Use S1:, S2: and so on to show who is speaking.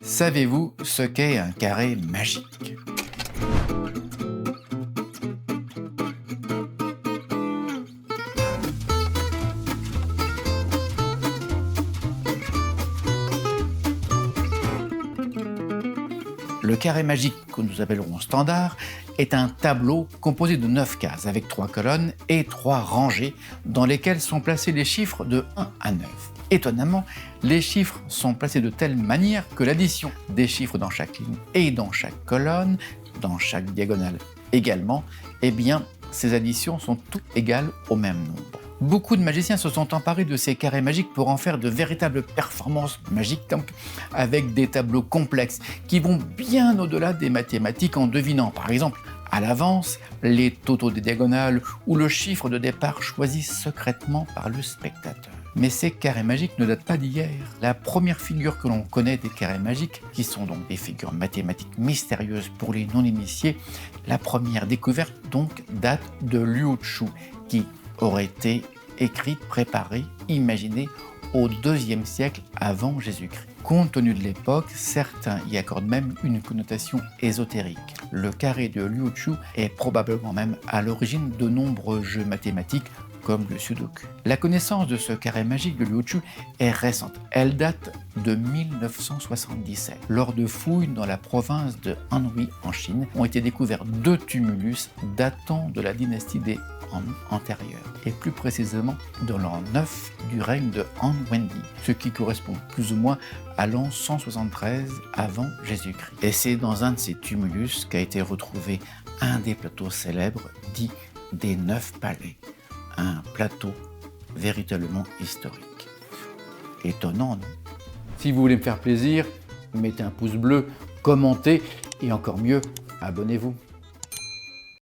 S1: Savez-vous ce qu'est un carré magique? Le carré magique, que nous appellerons standard, est un tableau composé de 9 cases avec 3 colonnes et 3 rangées dans lesquelles sont placés les chiffres de 1 à 9. Étonnamment, les chiffres sont placés de telle manière que l'addition des chiffres dans chaque ligne et dans chaque colonne, dans chaque diagonale également, eh bien, ces additions sont toutes égales au même nombre. Beaucoup de magiciens se sont emparés de ces carrés magiques pour en faire de véritables performances magiques, donc avec des tableaux complexes qui vont bien au-delà des mathématiques en devinant par exemple à l'avance les totaux des diagonales ou le chiffre de départ choisi secrètement par le spectateur. Mais ces carrés magiques ne datent pas d'hier. La première figure que l'on connaît des carrés magiques, qui sont donc des figures mathématiques mystérieuses pour les non-initiés, la première découverte donc date de Liu Chu, qui aurait été écrite, préparée, imaginée au IIe siècle avant Jésus-Christ. Compte tenu de l'époque, certains y accordent même une connotation ésotérique. Le carré de Liu Chu est probablement même à l'origine de nombreux jeux mathématiques comme le Sudoku. La connaissance de ce carré magique de Liu Chu est récente. Elle date de 1977. Lors de fouilles dans la province de Anhui en Chine, ont été découverts 2 tumulus datant de la dynastie des Han antérieure, et plus précisément de l'an 9 du règne de Han Wendi, ce qui correspond plus ou moins à l'an 173 avant Jésus-Christ. Et c'est dans un de ces tumulus qu'a été retrouvé un des plateaux célèbres dits des 9 palais. Un plateau véritablement historique. Étonnant, non? Si vous voulez me faire plaisir, mettez un pouce bleu, commentez et encore mieux, abonnez-vous.